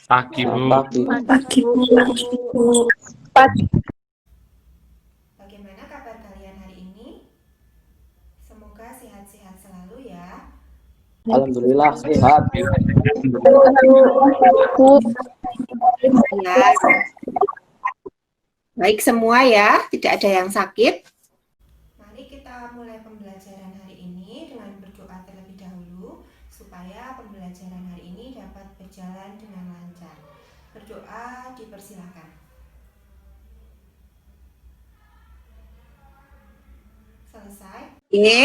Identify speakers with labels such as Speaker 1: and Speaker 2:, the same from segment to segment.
Speaker 1: Pagi, Bu. Pagi, Bu.
Speaker 2: Pagi, Bu.
Speaker 3: Bagaimana kabar kalian hari ini? Semoga sehat-sehat selalu ya.
Speaker 4: Alhamdulillah sehat.
Speaker 3: Ya. Baik semua ya, tidak ada yang sakit. Mari kita mulai pembelajaran hari ini dengan berdoa terlebih dahulu supaya pembelajaran hari ini dapat berjalan dengan lancar. Berdoa dipersilakan. Selesai. Oke,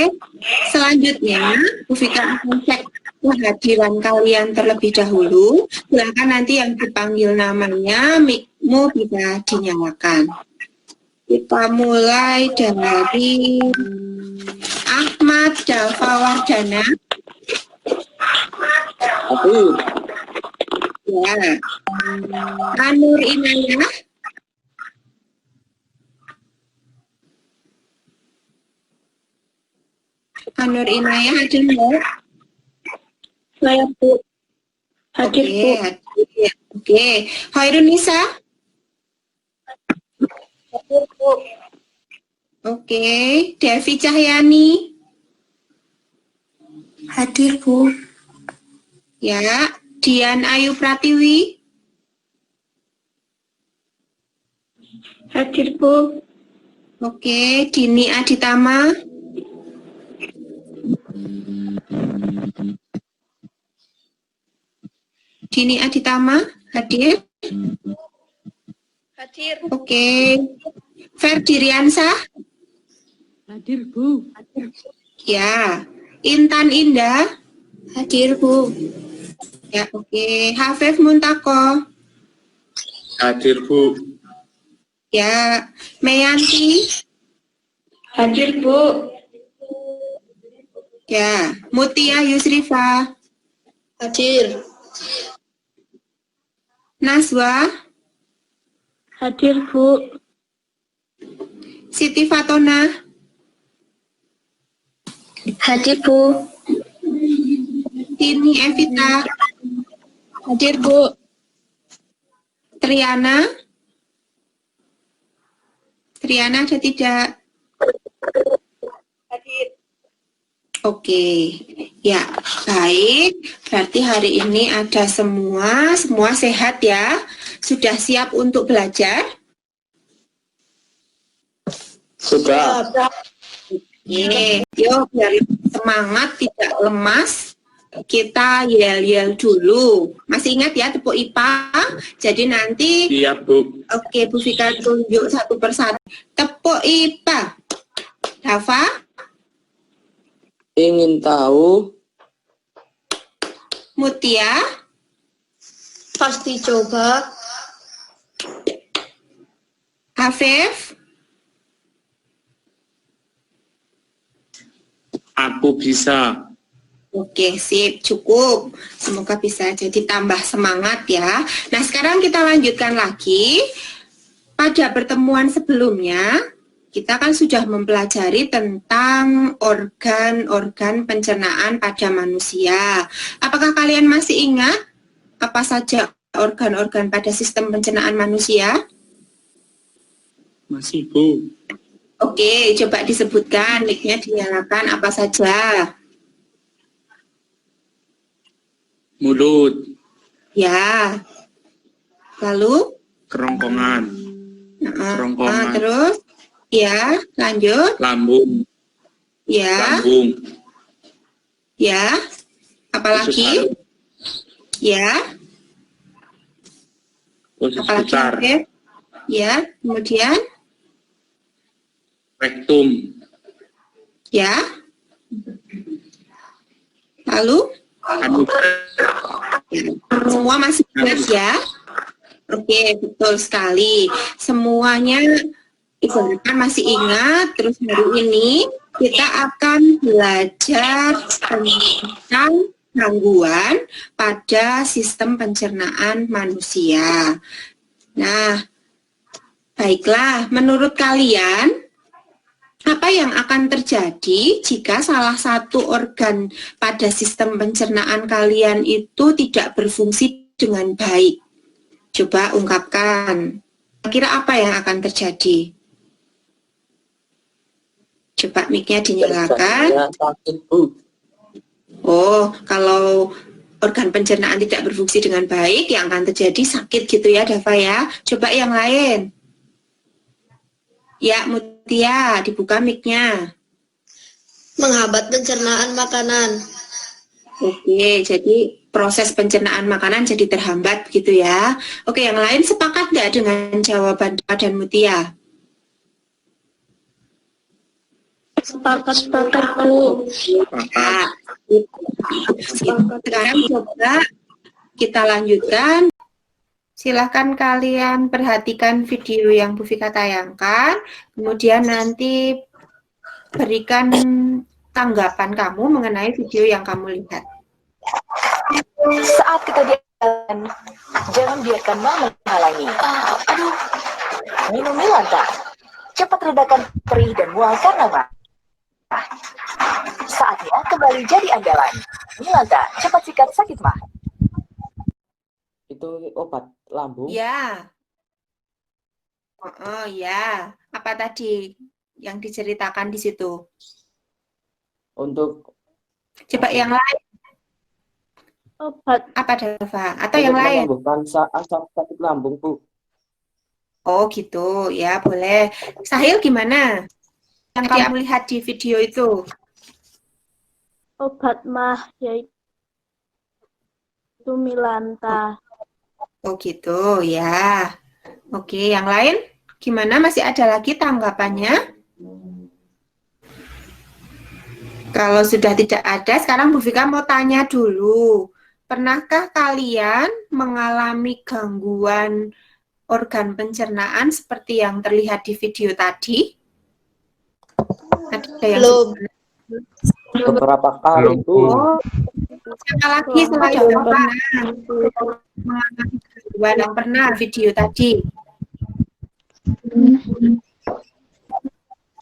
Speaker 3: selanjutnya Bu Fika akan cek kehadiran kalian terlebih dahulu. Silakan nanti yang dipanggil namanya, mic-mu bisa dinyalakan. Kita mulai dari Ahmad Dava Wardana. Ya. Anur Inayah. Anur Inayah hadir enggak?
Speaker 2: Saya, Bu. Hadir, Bu.
Speaker 3: Oke. Khairun Nisa?
Speaker 2: Hadir, Bu.
Speaker 3: Oke. Devi Cahyani?
Speaker 2: Hadir, Bu.
Speaker 3: Ya. Dian Ayu Pratiwi?
Speaker 2: Hadir, Bu.
Speaker 3: Oke. Dini Aditama? Dini Aditama hadir?
Speaker 2: Hadir.
Speaker 3: Oke. Ferdiriansah?
Speaker 5: Hadir, Bu.
Speaker 3: Ya. Intan Indah?
Speaker 2: Hadir, Bu.
Speaker 3: Ya, oke. Hafif Muntako?
Speaker 1: Hadir, Bu.
Speaker 3: Ya. Meyanti?
Speaker 2: Hadir, Bu.
Speaker 3: Ya. Mutia Yusrifa?
Speaker 2: Hadir.
Speaker 3: Naswa?
Speaker 2: Hadir, Bu.
Speaker 3: Siti Fatona?
Speaker 2: Hadir, Bu.
Speaker 3: Tini Evita?
Speaker 2: Hadir, Bu.
Speaker 3: Triana? Triana ada tidak?
Speaker 2: Hadir.
Speaker 3: Oke, ya baik. Berarti hari ini ada semua sehat ya. Sudah siap untuk belajar?
Speaker 4: Sudah.
Speaker 3: Oke, yuk biar semangat tidak lemas. Kita yel-yel dulu. Masih ingat ya tepuk IPA? Jadi nanti,
Speaker 1: Siap, Bu.
Speaker 3: oke Bu Fika tunjuk satu persatu. Tepuk IPA. Dava?
Speaker 4: Ingin tahu?
Speaker 3: Mutia?
Speaker 2: Pasti coba.
Speaker 3: Hafif?
Speaker 1: Aku bisa.
Speaker 3: Oke, sip, cukup. Semoga bisa jadi tambah semangat ya. Nah, sekarang kita lanjutkan lagi. Pada pertemuan sebelumnya, kita kan sudah mempelajari tentang organ-organ pencernaan pada manusia. Apakah kalian masih ingat apa saja organ-organ pada sistem pencernaan manusia?
Speaker 1: Masih, Bu.
Speaker 3: Oke, coba disebutkan, mic-nya dinyalakan apa saja.
Speaker 1: Mulut,
Speaker 3: Ya. Lalu?
Speaker 1: kerongkongan, kerongkongan.
Speaker 3: Terus? Ya, lanjut.
Speaker 1: lambung,
Speaker 3: Ya,
Speaker 1: lambung.
Speaker 3: ya.
Speaker 1: Usus
Speaker 3: Apalagi?
Speaker 1: halus,
Speaker 3: Ya,
Speaker 1: usus
Speaker 3: apalagi?
Speaker 1: besar,
Speaker 3: Oke. Ya, kemudian?
Speaker 1: rektum,
Speaker 3: Ya. Lalu?
Speaker 1: anus,
Speaker 3: Semua masih ingat ya? Oke, betul sekali. Semuanya ibaratkan masih ingat. Terus hari ini kita akan belajar tentang gangguan pada sistem pencernaan manusia. Nah, baiklah, menurut kalian Apa yang akan terjadi jika salah satu organ pada sistem pencernaan kalian itu tidak berfungsi dengan baik? Coba ungkapkan. Kira apa yang akan terjadi? Coba mic-nya dinyalakan.
Speaker 4: Terjadinya sakit, Bu.
Speaker 3: Oh, kalau organ pencernaan tidak berfungsi dengan baik, yang akan terjadi sakit gitu ya, Dava ya. Coba yang lain. Ya, Mutia, dibuka mic-nya.
Speaker 2: Menghambat pencernaan makanan.
Speaker 3: Oke, jadi proses pencernaan makanan jadi terhambat gitu ya. Oke, yang lain sepakat nggak dengan jawaban Dava dan Mutia?
Speaker 2: Sepakat, Bu.
Speaker 3: Nah, sekarang coba kita lanjutkan. Silahkan kalian perhatikan video yang Bu Vika tayangkan, kemudian nanti berikan tanggapan kamu mengenai video yang kamu lihat.
Speaker 6: Saat kita di jalan, jangan biarkan mama menghalangi. Aduh, minum Milanta. Cepat redakan perih dan mual karena mah. Saatnya kembali jadi andalan. Milanta, cepat sikat sakit mah.
Speaker 4: Itu obat lambung.
Speaker 3: Ya. Oh ya. Apa tadi yang diceritakan di situ?
Speaker 4: Untuk
Speaker 3: Coba yang lain.
Speaker 2: Obat.
Speaker 3: Apa Dava? Atau yang lain?
Speaker 4: menyembuhkan sakit lambung, Bu.
Speaker 3: Oh gitu, ya boleh. Sahil gimana? Yang kamu lihat di video itu?
Speaker 2: Obat mah yaitu Milanta.
Speaker 3: Oh gitu, ya. Oke, yang lain gimana? Masih ada lagi tanggapannya? Kalau sudah tidak ada, sekarang Bu Vika mau tanya dulu. Pernahkah kalian mengalami gangguan organ pencernaan seperti yang terlihat di video tadi? Ada yang
Speaker 2: Belum.
Speaker 4: Beberapa kali, Bu.
Speaker 3: Oh, siapa lagi selain yang pernah mengalami gangguan yang pernah video tadi?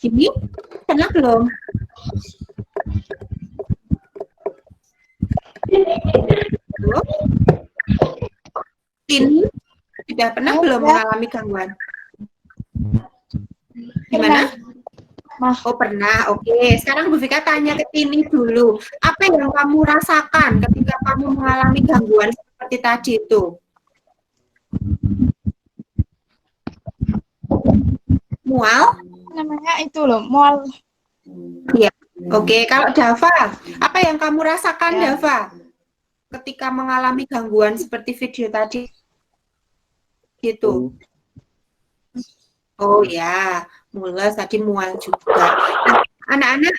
Speaker 3: Ini pernah belum? Belum? Ini sudah pernah belum mengalami gangguan? Gimana? Oh pernah, oke. Sekarang Bu Vika tanya ke Tini dulu. Apa yang kamu rasakan ketika kamu mengalami gangguan seperti tadi itu? Mual?
Speaker 7: Namanya itu loh, mual.
Speaker 3: Iya. Oke, kalau Dava, apa yang kamu rasakan
Speaker 7: Ya.
Speaker 3: Dava ketika mengalami gangguan seperti video tadi? Gitu. Oh ya, mules tadi mual juga. Nah, anak-anak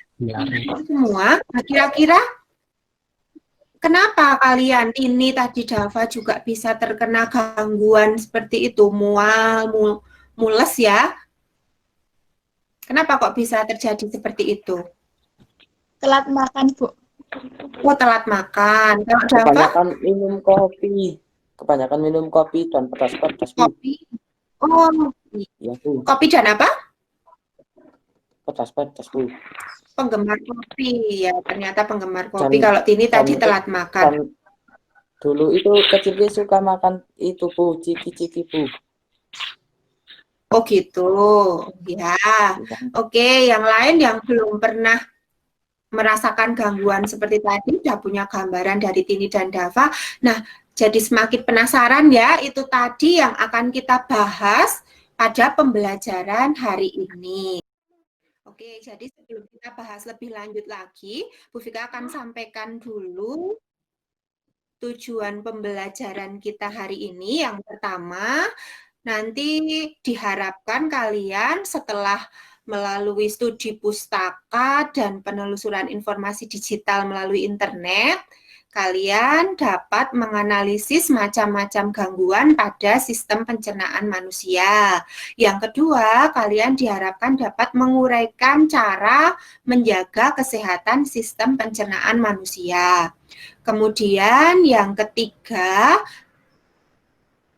Speaker 3: semua, nah, kira-kira kenapa kalian ini tadi Dava juga bisa terkena gangguan seperti itu, mules ya? Kenapa kok bisa terjadi seperti itu?
Speaker 7: Telat makan, Bu.
Speaker 3: Oh, telat makan. Kalau Dava,
Speaker 4: Kebanyakan minum kopi dan pedas-pedas, Bu.
Speaker 3: kopi. Oh,
Speaker 4: Ya, Bu.
Speaker 3: kopi dan apa?
Speaker 4: Pedas-pedas, Bu.
Speaker 3: Penggemar kopi ya, ternyata penggemar kopi.
Speaker 4: Dan-
Speaker 3: Kalau Tini tadi
Speaker 4: dan-
Speaker 3: telat makan.
Speaker 4: Dan dulu itu kecilnya suka makan itu, Bu, ciki-ciki, Bu.
Speaker 3: Oh gitu, ya. Oke, yang lain yang belum pernah merasakan gangguan seperti tadi, sudah punya gambaran dari Tini dan Dava. Nah, jadi semakin penasaran ya, itu tadi yang akan kita bahas pada pembelajaran hari ini. Oke, jadi sebelum kita bahas lebih lanjut lagi, Bu Vika akan sampaikan dulu tujuan pembelajaran kita hari ini. Yang pertama, nanti diharapkan kalian setelah melalui studi pustaka dan penelusuran informasi digital melalui internet, kalian dapat menganalisis macam-macam gangguan pada sistem pencernaan manusia. Yang kedua, kalian diharapkan dapat menguraikan cara menjaga kesehatan sistem pencernaan manusia. Kemudian yang ketiga,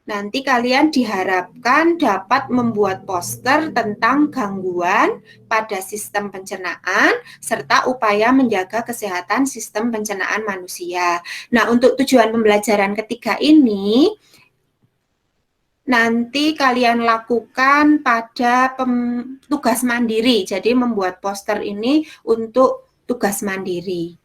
Speaker 3: nanti kalian diharapkan dapat membuat poster tentang gangguan pada sistem pencernaan serta upaya menjaga kesehatan sistem pencernaan manusia. Nah, untuk tujuan pembelajaran ketiga ini, nanti kalian lakukan pada tugas mandiri. Jadi membuat poster ini untuk tugas mandiri.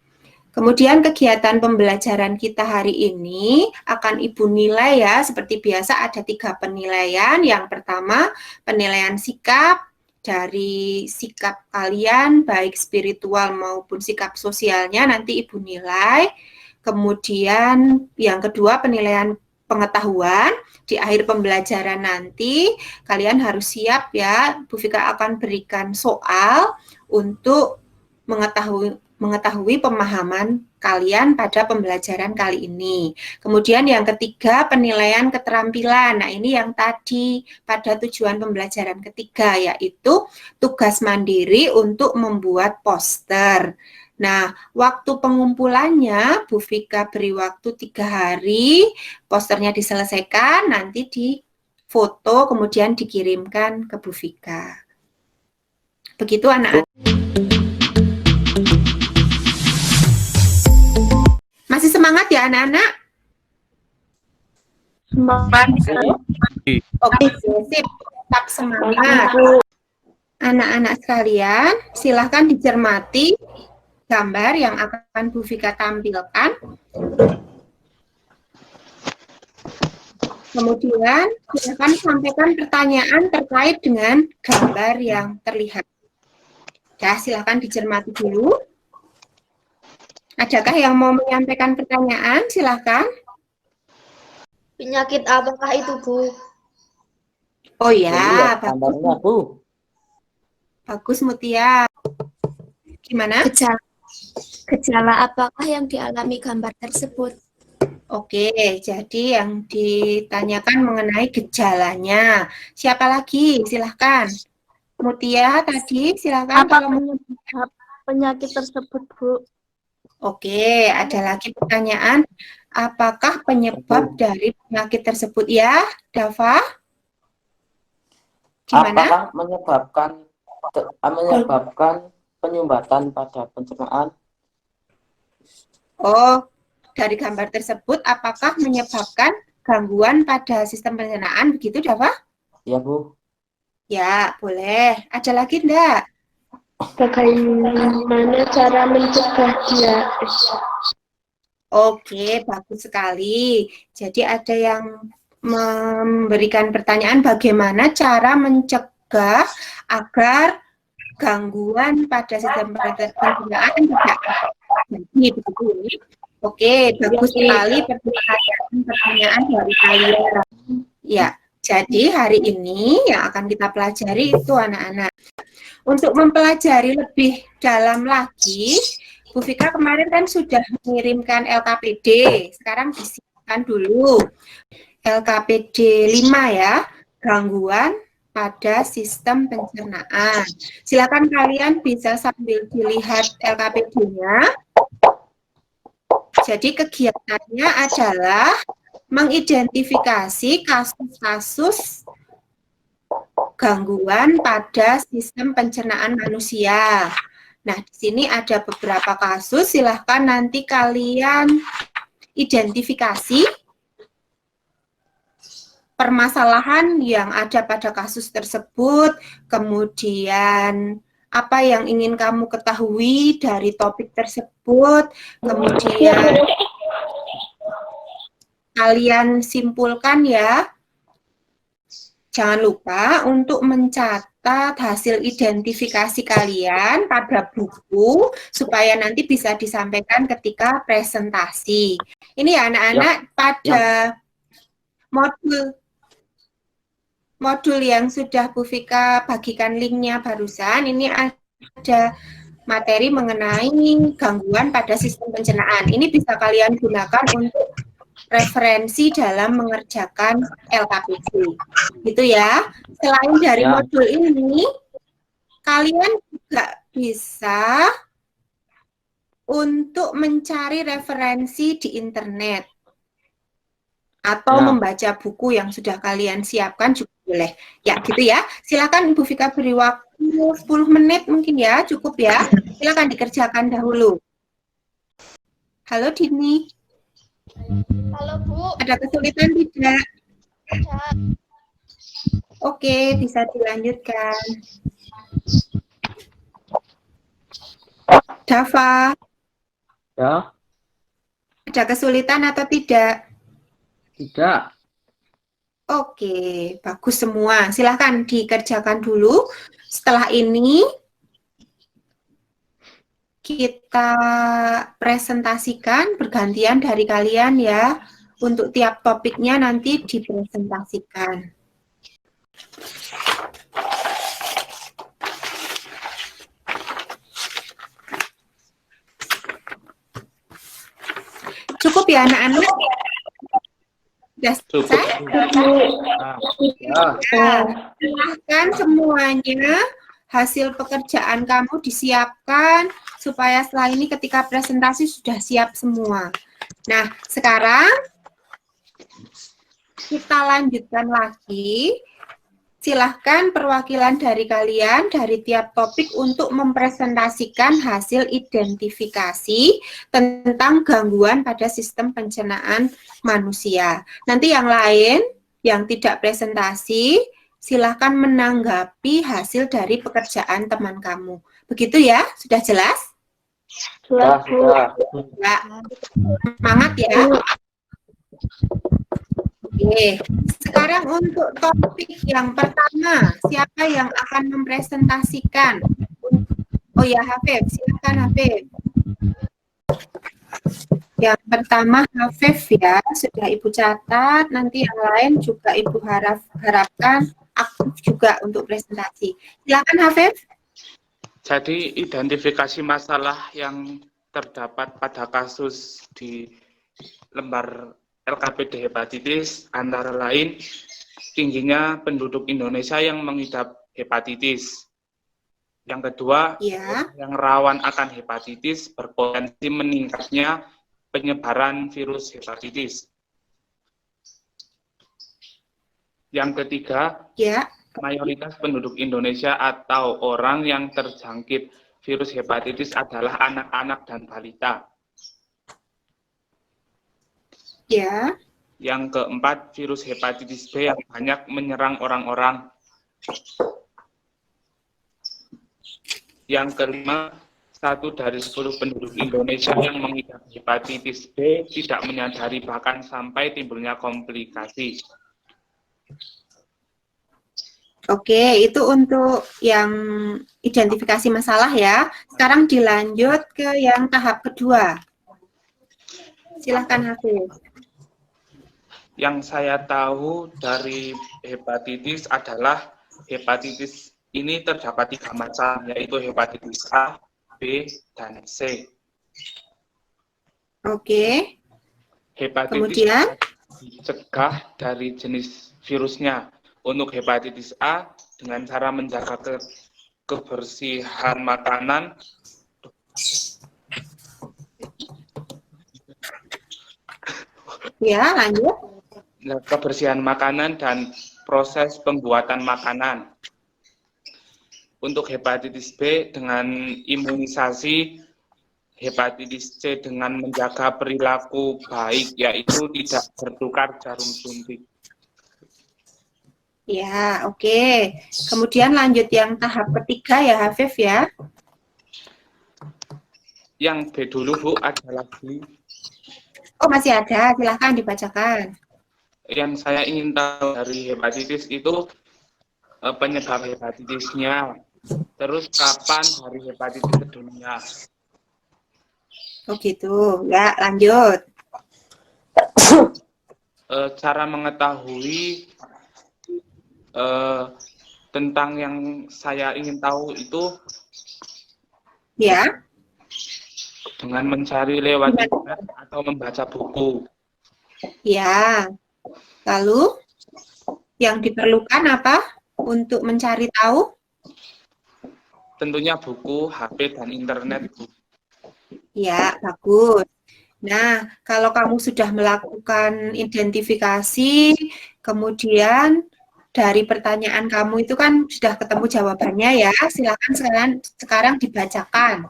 Speaker 3: Kemudian kegiatan pembelajaran kita hari ini akan Ibu nilai ya, seperti biasa ada 3 penilaian. Yang pertama, penilaian sikap, dari sikap kalian, baik spiritual maupun sikap sosialnya nanti Ibu nilai. Kemudian yang kedua, penilaian pengetahuan. Di akhir pembelajaran nanti, kalian harus siap ya, Bu Vika akan berikan soal untuk mengetahui pemahaman kalian pada pembelajaran kali ini. Kemudian yang ketiga, penilaian keterampilan. Nah, ini yang tadi pada tujuan pembelajaran ketiga, yaitu tugas mandiri untuk membuat poster. Nah, waktu pengumpulannya, Bu Vika beri waktu 3 hari, posternya diselesaikan, nanti difoto, kemudian dikirimkan ke Bu Vika. Begitu anak-anak. Masih semangat ya anak-anak?
Speaker 2: Semangat.
Speaker 3: Oke, sip. Tetap semangat. Anak-anak sekalian, silahkan dicermati gambar yang akan Bu Vika tampilkan. Kemudian, silahkan sampaikan pertanyaan terkait dengan gambar yang terlihat. Ya, silahkan dicermati dulu. Adakah yang mau menyampaikan pertanyaan? Silahkan.
Speaker 2: Penyakit apakah itu, Bu?
Speaker 3: Oh ya,
Speaker 4: Lihat gambarnya, Bu.
Speaker 3: bagus Mutia. Gimana?
Speaker 2: Gejala apakah yang dialami gambar tersebut?
Speaker 3: Oke, jadi yang ditanyakan mengenai gejalanya. Siapa lagi? Silahkan. Mutia tadi, silahkan.
Speaker 2: Apa
Speaker 3: Kalau
Speaker 2: penyebab penyakit tersebut, Bu?
Speaker 3: Oke, ada lagi pertanyaan. Apakah penyebab dari penyakit tersebut ya, Dava? Gimana?
Speaker 4: Apakah menyebabkan penyumbatan pada pencernaan?
Speaker 3: Oh, dari gambar tersebut, apakah menyebabkan gangguan pada sistem pencernaan? Begitu, Dava?
Speaker 4: Ya, Bu.
Speaker 3: Ya, boleh. Ada lagi enggak?
Speaker 2: Bagaimana cara mencegah diabetes?
Speaker 3: Oke, bagus sekali. Jadi ada yang memberikan pertanyaan bagaimana cara mencegah agar gangguan pada sistem pencernaan tidak terjadi begitu. Oke, bagus sekali pertanyaan dari kalian. Ya, jadi hari ini yang akan kita pelajari itu anak-anak. Untuk mempelajari lebih dalam lagi, Bu Vika kemarin kan sudah mengirimkan LKPD. Sekarang disiapkan dulu. LKPD 5 ya, gangguan pada sistem pencernaan. Silakan kalian bisa sambil dilihat LKPD-nya. Jadi kegiatannya adalah mengidentifikasi kasus-kasus gangguan pada sistem pencernaan manusia. Nah, di sini ada beberapa kasus, silahkan nanti kalian identifikasi permasalahan yang ada pada kasus tersebut, kemudian apa yang ingin kamu ketahui dari topik tersebut, kemudian kalian simpulkan ya. Jangan lupa untuk mencatat hasil identifikasi kalian pada buku supaya nanti bisa disampaikan ketika presentasi. Ini ya anak-anak pada modul yang sudah Bu Vika bagikan linknya barusan, ini ada materi mengenai gangguan pada sistem pencernaan. Ini bisa kalian gunakan untuk referensi dalam mengerjakan LKPD. Gitu ya. Selain dari modul ini, kalian juga bisa untuk mencari referensi di internet. atau
Speaker 1: Ya.
Speaker 3: membaca buku yang sudah kalian siapkan juga boleh. Ya, gitu ya. Silakan Ibu Vika beri waktu 10 menit mungkin ya, cukup ya. Silakan dikerjakan dahulu. Halo Dini,
Speaker 7: Halo Bu.
Speaker 3: ada kesulitan tidak?
Speaker 7: Ya.
Speaker 3: Oke, bisa dilanjutkan. Dava,
Speaker 4: Ya,
Speaker 3: ada kesulitan atau tidak?
Speaker 4: tidak.
Speaker 3: Oke, bagus semua. Silahkan dikerjakan dulu. Setelah ini, kita presentasikan bergantian dari kalian ya. Untuk tiap topiknya nanti dipresentasikan. Cukup ya anak-anak? Sudah
Speaker 1: Cukup.
Speaker 3: selesai?
Speaker 4: Ya,
Speaker 3: Silahkan semuanya hasil pekerjaan kamu disiapkan supaya setelah ini ketika presentasi sudah siap semua. Nah, sekarang kita lanjutkan lagi. Silahkan perwakilan dari kalian dari tiap topik untuk mempresentasikan hasil identifikasi tentang gangguan pada sistem pencernaan manusia. Nanti yang lain yang tidak presentasi, silahkan menanggapi hasil dari pekerjaan teman kamu. Begitu ya? Sudah jelas?
Speaker 4: sudah.
Speaker 3: Ya. Semangat ya. Oke, sekarang untuk topik yang pertama, siapa yang akan mempresentasikan? Oh ya, Hafif, silakan Hafif. Yang pertama Hafif ya, sudah Ibu catat, nanti yang lain juga Ibu harapkan aktif juga untuk presentasi. Silakan Hafif.
Speaker 1: Jadi identifikasi masalah yang terdapat pada kasus di lembar LKPD hepatitis antara lain tingginya penduduk Indonesia yang mengidap hepatitis. Yang kedua,
Speaker 3: Ya.
Speaker 1: yang rawan akan hepatitis berpotensi meningkatnya penyebaran virus hepatitis. Yang ketiga,
Speaker 3: Ya.
Speaker 1: mayoritas penduduk Indonesia atau orang yang terjangkit virus hepatitis adalah anak-anak dan balita.
Speaker 3: Ya.
Speaker 1: Yang keempat, virus hepatitis B yang banyak menyerang orang-orang. Yang kelima, 1 dari 10 penduduk Indonesia yang mengidap hepatitis B tidak menyadari bahkan sampai timbulnya komplikasi.
Speaker 3: Oke, itu untuk yang identifikasi masalah ya. Sekarang dilanjut ke yang tahap kedua. Silahkan Hafiz.
Speaker 1: Yang saya tahu dari hepatitis adalah hepatitis ini terdapat 3 macam, yaitu hepatitis A, B, dan C.
Speaker 3: Oke.
Speaker 1: Hepatitis
Speaker 3: Kemudian?
Speaker 1: dicegah dari jenis virusnya. Untuk hepatitis A, dengan cara menjaga kebersihan makanan,
Speaker 3: Ya, lanjut.
Speaker 1: kebersihan makanan dan proses pembuatan makanan. Untuk hepatitis B dengan imunisasi, hepatitis C dengan menjaga perilaku baik, yaitu tidak bertukar jarum suntik.
Speaker 3: Ya, oke. Kemudian lanjut yang tahap ketiga ya, Hafif ya.
Speaker 1: Yang B dulu Bu, ada lagi.
Speaker 3: Oh, masih ada. Silahkan dibacakan.
Speaker 1: Yang saya ingin tahu dari hepatitis itu penyebab hepatitisnya, terus kapan hari hepatitis sedunia.
Speaker 3: Oh gitu. Ya, lanjut.
Speaker 1: Cara mengetahui tentang yang saya ingin tahu itu
Speaker 3: Ya.
Speaker 1: dengan mencari lewat internet atau membaca buku.
Speaker 3: Ya. Lalu yang diperlukan apa untuk mencari tahu?
Speaker 1: Tentunya buku, HP, dan internet. Bu.
Speaker 3: Ya, bagus. Nah, kalau kamu sudah melakukan identifikasi, kemudian dari pertanyaan kamu itu kan sudah ketemu jawabannya ya, silakan sekarang dibacakan.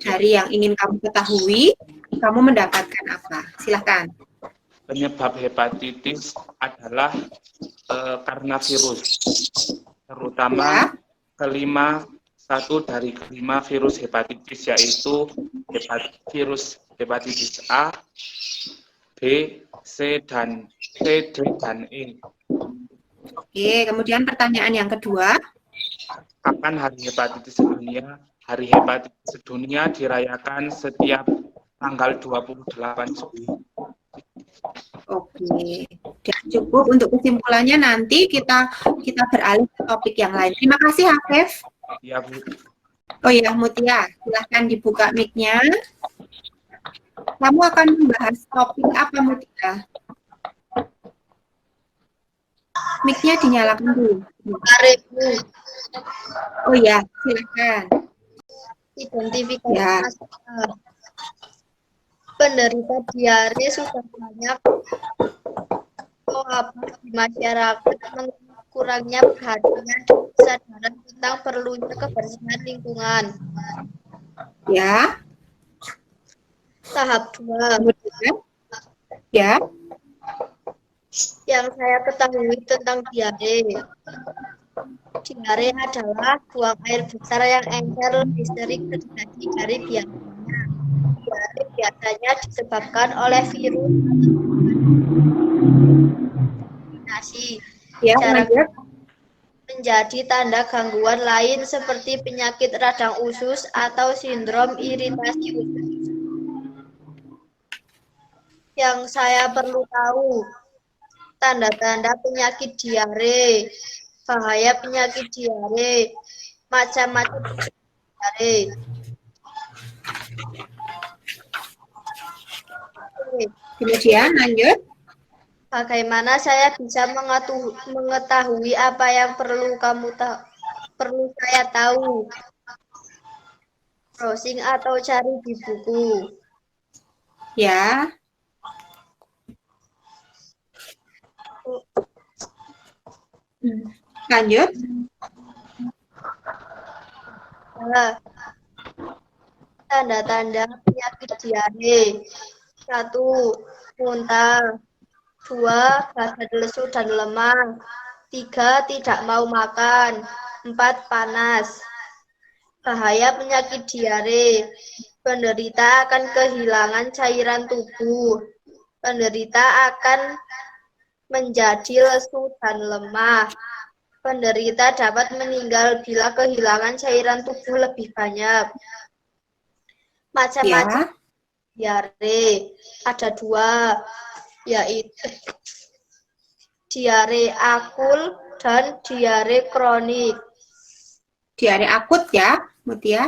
Speaker 3: Dari yang ingin kamu ketahui, kamu mendapatkan apa? Silakan.
Speaker 1: Penyebab hepatitis adalah karena virus, terutama satu dari kelima virus hepatitis, yaitu virus hepatitis A, B, C, dan D, dan E.
Speaker 3: Oke, kemudian pertanyaan yang kedua.
Speaker 1: Kapan Hari Hepatitis Sedunia? Hari Hepatitis Sedunia dirayakan setiap tanggal 28 Juli.
Speaker 3: Oke, dan cukup untuk kesimpulannya, nanti kita beralih ke topik yang lain. Terima kasih, Hafif.
Speaker 1: Ya, Bu.
Speaker 3: Oh iya, Mutia, silahkan dibuka mic-nya. Kamu akan membahas topik apa, Mutia? Mic-nya dinyalakan dulu. Oh ya, silakan.
Speaker 7: Identifikasi
Speaker 3: Ya.
Speaker 7: masalah. Penderita diare sudah banyak di masyarakat, kurangnya perhatian dan kesadaran tentang perlunya kebersihan lingkungan.
Speaker 3: Ya.
Speaker 7: Tahap 2.
Speaker 3: Kemudian, ya.
Speaker 7: Yang saya ketahui tentang diare. Diare adalah buang air besar yang encer lebih sering terjadi dari biasanya. Diare biasanya disebabkan oleh virus nasi.
Speaker 3: Ya,
Speaker 7: Cara
Speaker 3: lanjut.
Speaker 7: menjadi tanda gangguan lain seperti penyakit radang usus atau sindrom iritasi usus. Yang saya perlu tahu, tanda-tanda penyakit diare, bahaya penyakit diare, macam-macam diare.
Speaker 3: Kemudian lanjut.
Speaker 7: Bagaimana saya bisa mengetahui apa yang perlu saya tahu? Browsing atau cari di buku.
Speaker 3: Ya. Lanjut.
Speaker 7: Tanda-tanda penyakit diare. 1. Muntah. 2. Badan lesu dan lemah. 3. Tidak mau makan. 4. Panas. Bahaya penyakit diare. Penderita akan kehilangan cairan tubuh. Penderita akan menjadi lesu dan lemah. Penderita dapat meninggal bila kehilangan cairan tubuh lebih banyak. Macam-macam diare ada 2, yaitu diare akut dan diare kronik.
Speaker 3: Diare akut ya, Mutia.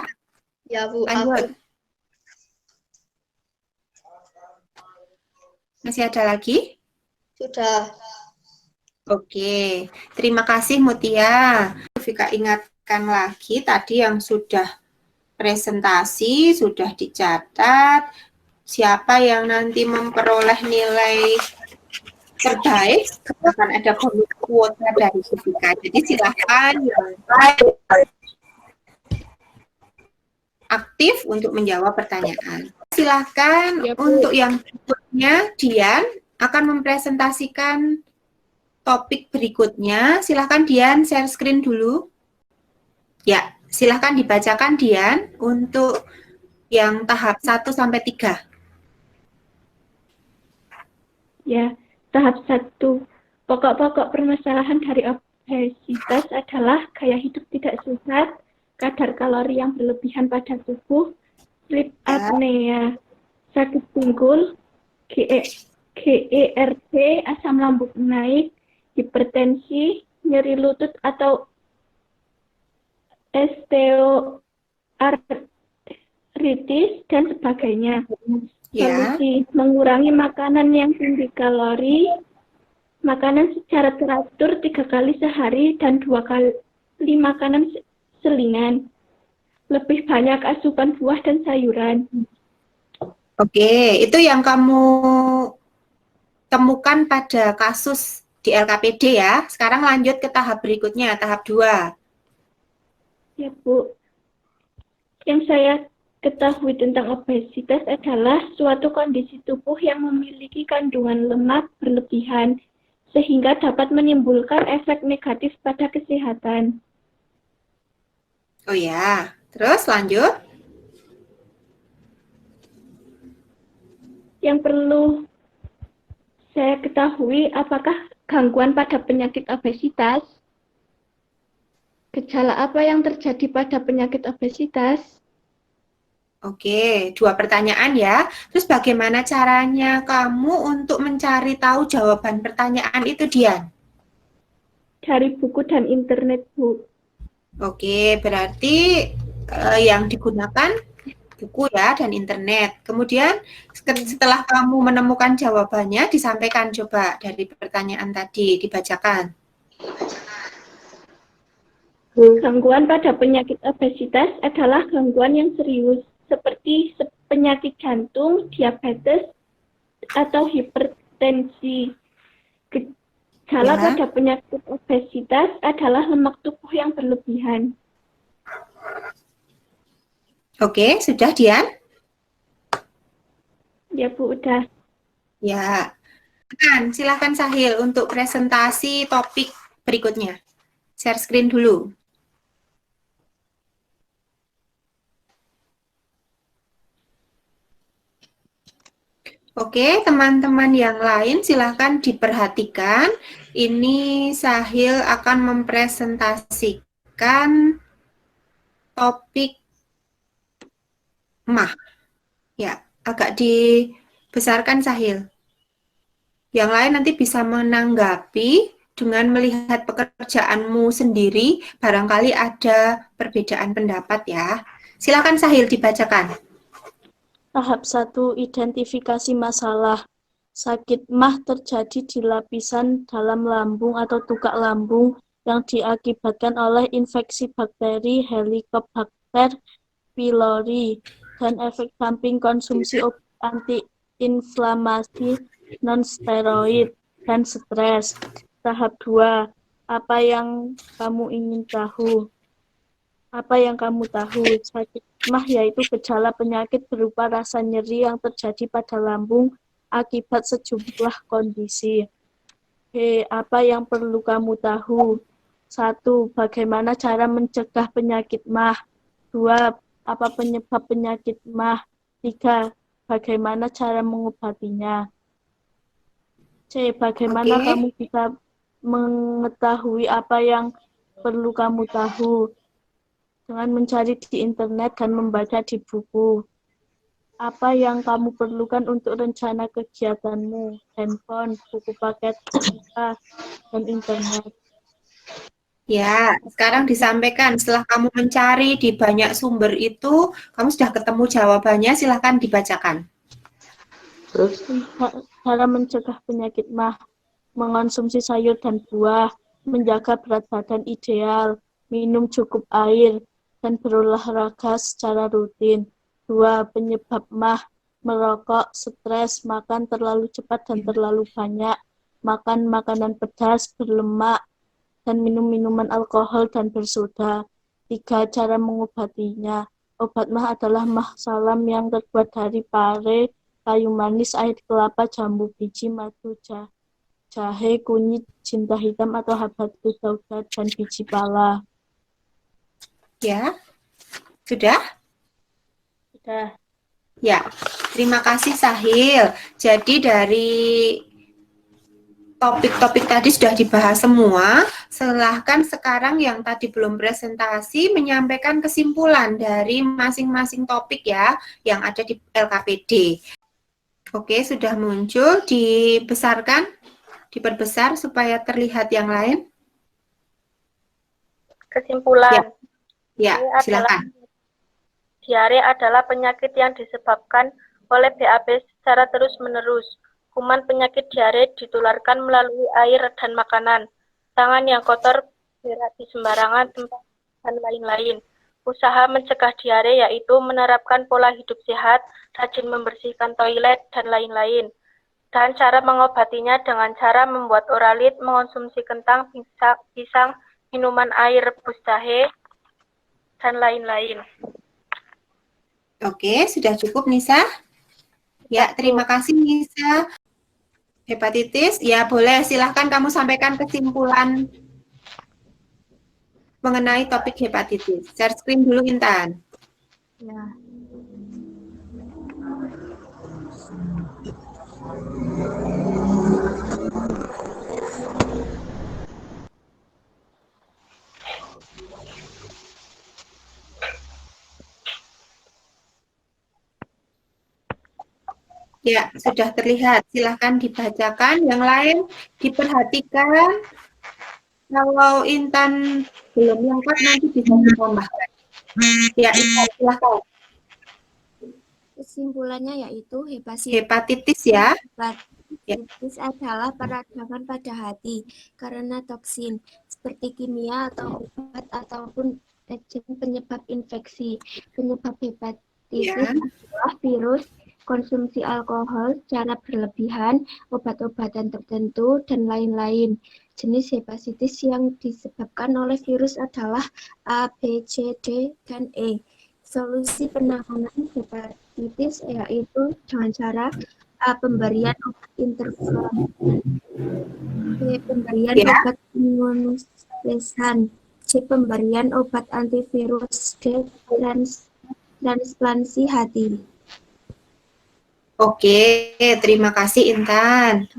Speaker 7: Ya, Bu.
Speaker 3: Lanjut.
Speaker 7: Akut.
Speaker 3: Masih ada lagi?
Speaker 7: Sudah.
Speaker 3: Oke, terima kasih Mutia. Vika ingatkan lagi tadi yang sudah presentasi, sudah dicatat. Siapa yang nanti memperoleh nilai terbaik, akan ada bonus kuota dari Vika. Jadi silahkan yang aktif untuk menjawab pertanyaan. Silahkan untuk yang berikutnya, Dian akan mempresentasikan topik berikutnya. Silahkan Dian share screen dulu. Ya, silahkan dibacakan Dian untuk yang tahap 1 sampai 3.
Speaker 8: Ya, tahap 1. Pokok-pokok permasalahan dari obesitas adalah gaya hidup tidak sehat, kadar kalori yang berlebihan pada tubuh, sleep apnea, sakit pinggul, GERD, asam lambung naik, hipertensi, nyeri lutut atau osteoartritis, dan sebagainya. Solusi: mengurangi makanan yang tinggi kalori, makanan secara teratur 3 kali sehari dan 2 kali makanan selingan, lebih banyak asupan buah dan sayuran.
Speaker 3: Oke, itu yang kamu temukan pada kasus di LKPD ya. Sekarang lanjut ke tahap berikutnya, tahap 2.
Speaker 8: Ya, Bu. Yang saya ketahui tentang obesitas adalah suatu kondisi tubuh yang memiliki kandungan lemak berlebihan sehingga dapat menimbulkan efek negatif pada kesehatan.
Speaker 3: Oh ya, terus lanjut.
Speaker 8: Yang perlu saya ketahui, apakah gangguan pada penyakit obesitas? Gejala apa yang terjadi pada penyakit obesitas?
Speaker 3: Oke, 2 pertanyaan ya. Terus bagaimana caranya kamu untuk mencari tahu jawaban pertanyaan itu, Dian?
Speaker 8: Dari buku dan internet, Bu.
Speaker 3: Oke, berarti yang digunakan buku ya dan internet. Kemudian setelah kamu menemukan jawabannya, disampaikan coba dari pertanyaan tadi, dibacakan.
Speaker 8: Gangguan pada penyakit obesitas adalah gangguan yang serius, seperti penyakit jantung, diabetes, atau hipertensi. Gejala pada penyakit obesitas adalah lemak tubuh yang berlebihan.
Speaker 3: Oke, sudah Dian?
Speaker 8: Ya, Bu, udah.
Speaker 3: Ya. Silakan Sahil untuk presentasi topik berikutnya. Share screen dulu. Oke, teman-teman yang lain silakan diperhatikan. Ini Sahil akan mempresentasikan topik mah. Ya, agak dibesarkan Sahil. Yang lain nanti bisa menanggapi dengan melihat pekerjaanmu sendiri, barangkali ada perbedaan pendapat ya. Silakan Sahil dibacakan.
Speaker 9: Tahap 1, identifikasi masalah. Sakit mah terjadi di lapisan dalam lambung atau tukak lambung yang diakibatkan oleh infeksi bakteri Helicobacter pylori dan efek samping konsumsi obat antiinflamasi non-steroid dan stres. Tahap 2, apa yang kamu ingin tahu? Apa yang kamu tahu? Sakit mah yaitu gejala penyakit berupa rasa nyeri yang terjadi pada lambung akibat sejumlah kondisi. Apa yang perlu kamu tahu? 1. Bagaimana cara mencegah penyakit mah? 2. Apa penyebab penyakit mah? 3. Bagaimana cara mengobatinya? C. Bagaimana kamu bisa mengetahui apa yang perlu kamu tahu? Dengan mencari di internet dan membaca di buku. Apa yang kamu perlukan untuk rencana kegiatanmu? Handphone, buku paket, dan internet.
Speaker 3: Ya, sekarang disampaikan setelah kamu mencari di banyak sumber itu, kamu sudah ketemu jawabannya, silahkan dibacakan.
Speaker 9: Cara mencegah penyakit mah, mengonsumsi sayur dan buah, menjaga berat badan ideal, minum cukup air, dan berolahraga secara rutin. 2. Penyebab mah, merokok, stres, makan terlalu cepat dan terlalu banyak, makan makanan pedas, berlemak, dan minum minuman alkohol dan bersoda. 3. Cara mengobatinya. Obat mah adalah mah salam yang terbuat dari pare, kayu manis, air kelapa, jambu biji, madu, jahe, kunyit, jinta hitam atau habatus sauda, dan biji pala.
Speaker 3: Ya, sudah?
Speaker 9: Sudah.
Speaker 3: Ya, terima kasih Sahil. Jadi dari topik-topik tadi sudah dibahas semua. Silahkan sekarang yang tadi belum presentasi menyampaikan kesimpulan dari masing-masing topik ya yang ada di LKPD. Oke, sudah muncul, dibesarkan, diperbesar supaya terlihat yang lain.
Speaker 10: Kesimpulan.
Speaker 3: Ya, silakan.
Speaker 10: Diare adalah penyakit yang disebabkan oleh BAB secara terus-menerus. Kuman penyakit diare ditularkan melalui air dan makanan, tangan yang kotor, berak di sembarangan tempat, dan lain-lain. usaha mencegah diare yaitu menerapkan pola hidup sehat, rajin membersihkan toilet, dan lain-lain. Dan cara mengobatinya dengan cara membuat oralit, mengonsumsi kentang, pisang, minuman air rebus jahe, dan lain-lain.
Speaker 3: Oke, sudah cukup Nisa? Ya, terima kasih Nisa. Hepatitis, ya boleh. Silahkan kamu sampaikan kesimpulan mengenai topik hepatitis. Share screen dulu Intan.
Speaker 2: Ya.
Speaker 3: Ya, sudah terlihat. Silahkan dibacakan. Yang lain diperhatikan. Kalau Intan belum lengkap nanti bisa ditambahkan. Ya, Intan, silahkan.
Speaker 2: Kesimpulannya yaitu
Speaker 3: Hepatitis ya.
Speaker 2: Hepatitis adalah peradangan pada hati karena toksin seperti kimia atau obat ataupun agen penyebab infeksi. Penyebab hepatitis adalah virus, konsumsi alkohol secara berlebihan, obat-obatan tertentu, dan lain-lain. Jenis hepatitis yang disebabkan oleh virus adalah A, B, C, D, dan E. Solusi penanganan hepatitis yaitu dengan cara A. Pemberian obat interferon, B. Pemberian obat imunosupresan, C. Pemberian obat antivirus, D. Transplantasi hati.
Speaker 3: Oke, terima kasih Intan.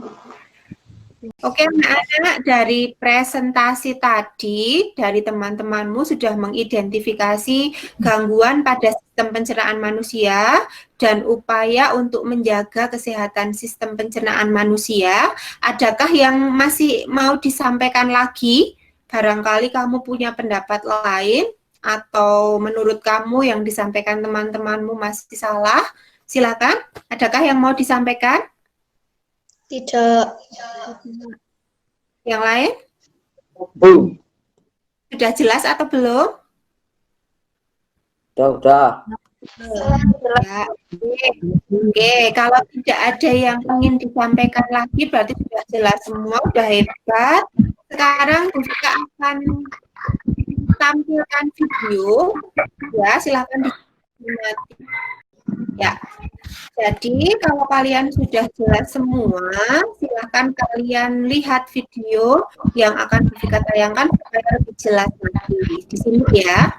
Speaker 3: Oke, anak-anak, dari presentasi tadi, dari teman-temanmu sudah mengidentifikasi gangguan pada sistem pencernaan manusia dan upaya untuk menjaga kesehatan sistem pencernaan manusia. Adakah yang masih mau disampaikan lagi? Barangkali kamu punya pendapat lain, atau menurut kamu yang disampaikan teman-temanmu masih salah? Silakan, adakah yang mau disampaikan?
Speaker 7: Tidak.
Speaker 3: Yang lain?
Speaker 4: Belum.
Speaker 3: Sudah jelas atau belum?
Speaker 4: Udah.
Speaker 3: Ya. Oke, kalau tidak ada yang ingin disampaikan lagi, berarti sudah jelas semua, sudah hebat. Sekarang kita akan tampilkan video. Ya, silakan dinikmati. Ya, jadi kalau kalian sudah jelas semua, silakan kalian lihat video yang akan kita tayangkan supaya lebih jelas lagi. Di sini ya.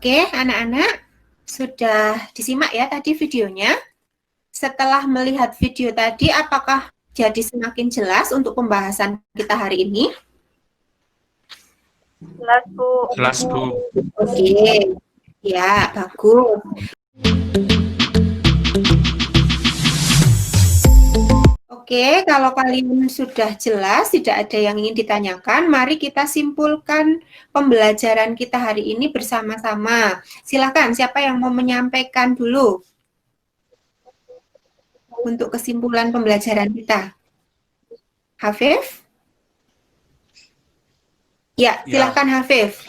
Speaker 3: Oke, anak-anak sudah disimak ya tadi videonya. Setelah melihat video tadi, apakah jadi semakin jelas untuk pembahasan kita hari ini?
Speaker 10: Jelas, Bu.
Speaker 1: Jelas, Bu.
Speaker 3: Oke, ya, bagus. Oke, kalau kalian sudah jelas, tidak ada yang ingin ditanyakan, mari kita simpulkan pembelajaran kita hari ini bersama-sama. Silakan, siapa yang mau menyampaikan dulu untuk kesimpulan pembelajaran kita? Hafif? Ya, silakan Hafif.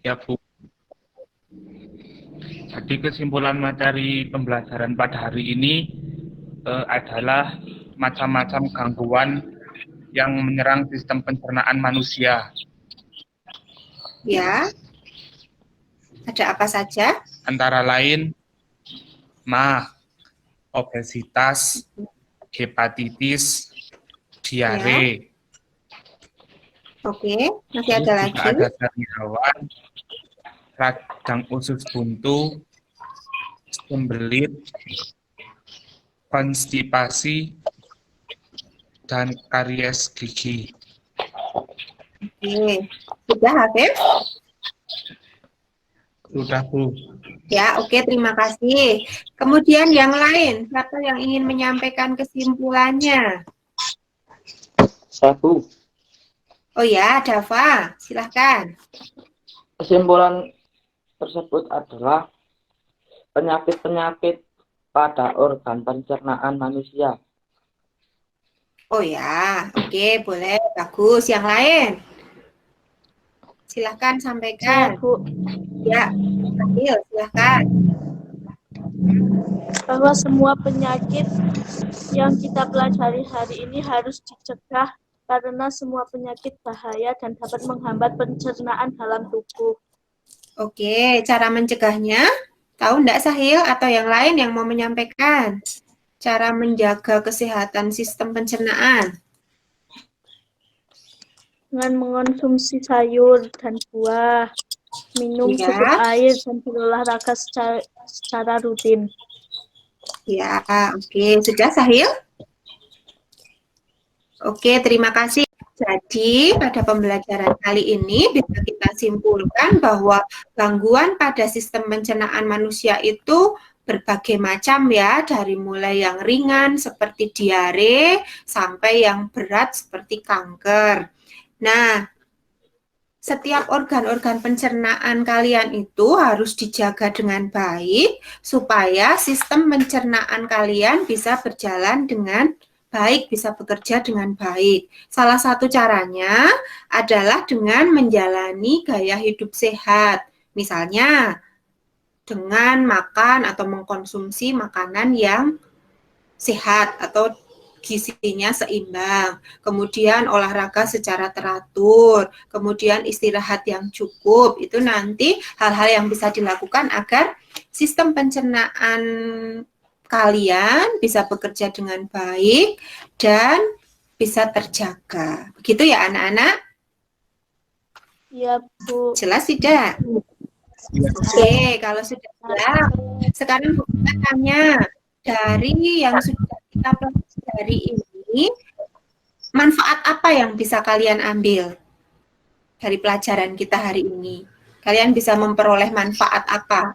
Speaker 1: Ya, Bu. Jadi kesimpulan materi pembelajaran pada hari ini adalah macam-macam gangguan yang menyerang sistem pencernaan manusia.
Speaker 3: Ya. Ada apa saja?
Speaker 1: Antara lain obesitas, hepatitis, diare.
Speaker 3: Oke, masih ada lagi.
Speaker 1: Ada sariawan, radang usus buntu, sembelit, konstipasi, dan karies gigi.
Speaker 3: Oke, sudah Hafif?
Speaker 1: Sudah, Bu.
Speaker 3: Ya, oke, terima kasih. Kemudian yang lain, siapa yang ingin menyampaikan kesimpulannya?
Speaker 4: Saya, Bu.
Speaker 3: Oh ya, Dava, silahkan.
Speaker 4: Kesimpulan tersebut adalah penyakit-penyakit pada organ pencernaan manusia.
Speaker 3: Oh ya, oke, boleh, bagus. Yang lain? Silahkan sampaikan.
Speaker 9: Saya, Bu.
Speaker 3: Ya, Adil, silahkan.
Speaker 9: Bahwa semua penyakit yang kita pelajari hari ini harus dicegah karena semua penyakit bahaya dan dapat menghambat pencernaan dalam tubuh.
Speaker 3: Oke, cara mencegahnya? Tahu enggak Sahil atau yang lain yang mau menyampaikan? Cara menjaga kesehatan sistem pencernaan?
Speaker 9: Dengan mengonsumsi sayur dan buah, minum cukup air, dan berolahraga secara rutin.
Speaker 3: Ya, oke. Sudah Sahil? Oke, terima kasih. Jadi, pada pembelajaran kali ini bisa kita simpulkan bahwa gangguan pada sistem pencernaan manusia itu berbagai macam ya, dari mulai yang ringan seperti diare sampai yang berat seperti kanker. Nah, setiap organ-organ pencernaan kalian itu harus dijaga dengan baik supaya sistem pencernaan kalian bisa berjalan dengan baik, bisa bekerja dengan baik. Salah satu caranya adalah dengan menjalani gaya hidup sehat. Misalnya, dengan makan atau mengkonsumsi makanan yang sehat atau gizinya seimbang. Kemudian olahraga secara teratur. Kemudian istirahat yang cukup. Itu nanti hal-hal yang bisa dilakukan agar sistem pencernaan kalian bisa bekerja dengan baik dan bisa terjaga. Begitu ya anak-anak?
Speaker 9: Iya, Bu.
Speaker 3: Jelas tidak? Oke, kalau sudah jelas, sekarang kita tanya, dari yang sudah kita pelajari ini, manfaat apa yang bisa kalian ambil dari pelajaran kita hari ini? Kalian bisa memperoleh manfaat apa?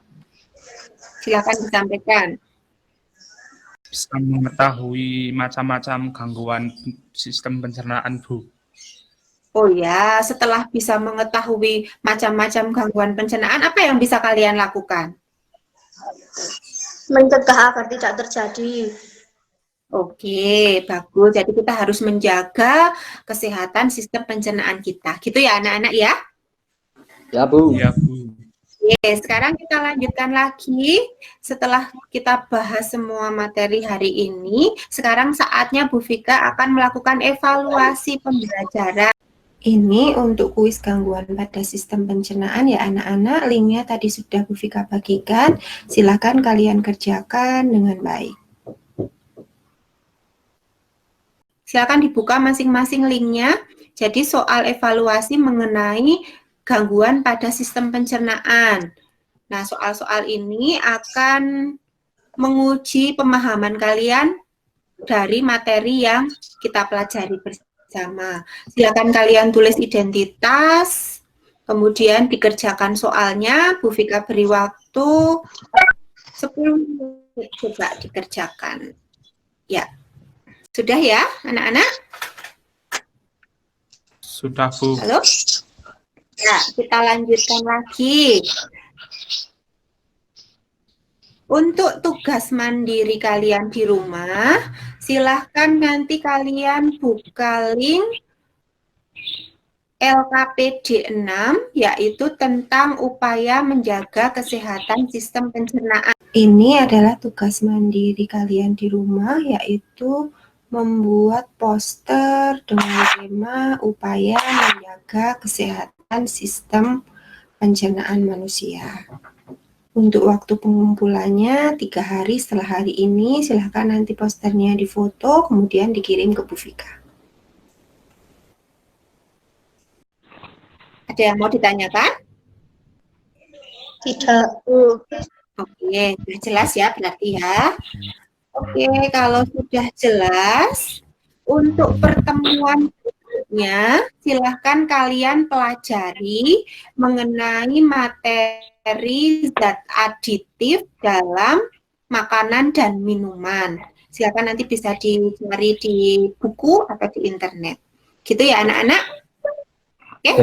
Speaker 3: Silakan disampaikan.
Speaker 1: Bisa mengetahui macam-macam gangguan sistem pencernaan, Bu.
Speaker 3: Oh ya, setelah bisa mengetahui macam-macam gangguan pencernaan, apa yang bisa kalian lakukan?
Speaker 7: Mencegah agar tidak terjadi.
Speaker 3: Oke, bagus. Jadi kita harus menjaga kesehatan sistem pencernaan kita. Gitu ya anak-anak ya?
Speaker 4: Ya, Bu.
Speaker 1: Ya, Bu.
Speaker 3: Oke, sekarang kita lanjutkan lagi. Setelah kita bahas semua materi hari ini, sekarang saatnya Bu Vika akan melakukan evaluasi pembelajaran. Ini untuk kuis gangguan pada sistem pencernaan ya anak-anak. Linknya tadi sudah Bu Vika bagikan. Silakan kalian kerjakan dengan baik. Silakan dibuka masing-masing linknya. Jadi soal evaluasi mengenai gangguan pada sistem pencernaan. Nah, soal-soal ini akan menguji pemahaman kalian dari materi yang kita pelajari bersama. Silakan kalian tulis identitas, kemudian dikerjakan soalnya. Bu Vika beri waktu 10 menit, coba dikerjakan. Ya, sudah ya anak-anak?
Speaker 1: Sudah, Bu.
Speaker 3: Halo? Ya, kita lanjutkan lagi. Untuk tugas mandiri kalian di rumah, silahkan nanti kalian buka link LKPD 6, yaitu tentang upaya menjaga kesehatan sistem pencernaan. Ini adalah tugas mandiri kalian di rumah, yaitu membuat poster dengan tema upaya menjaga kesehatan sistem pencernaan manusia. Untuk waktu pengumpulannya 3 hari setelah hari ini, silahkan nanti posternya difoto, kemudian dikirim ke Bu Vika. Ada yang mau ditanyakan?
Speaker 7: Tidak.
Speaker 3: Oke, sudah jelas ya berarti ya. Oke, kalau sudah jelas, untuk pertemuan berikutnya, silahkan kalian pelajari mengenai materi zat aditif dalam makanan dan minuman. Silahkan nanti bisa dicari di buku atau di internet. Gitu ya anak-anak? Oke?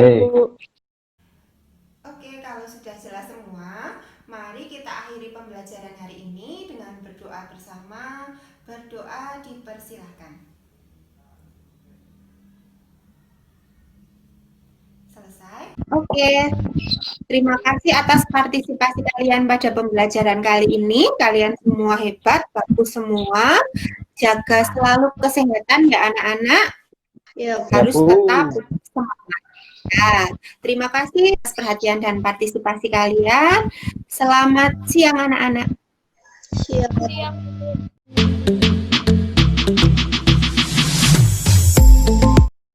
Speaker 3: Oke, kalau sudah jelas semua, mari kita akhiri pembelajaran hari ini dengan berdoa bersama. Berdoa dipersilahkan. Selesai? Oke. Terima kasih atas partisipasi kalian pada pembelajaran kali ini. Kalian semua hebat, bagus semua. Jaga selalu kesehatan ya anak-anak.
Speaker 7: Ya,
Speaker 3: Harus tetap semangat. Ya, terima kasih atas perhatian dan partisipasi kalian. Selamat siang anak-anak.
Speaker 7: siap.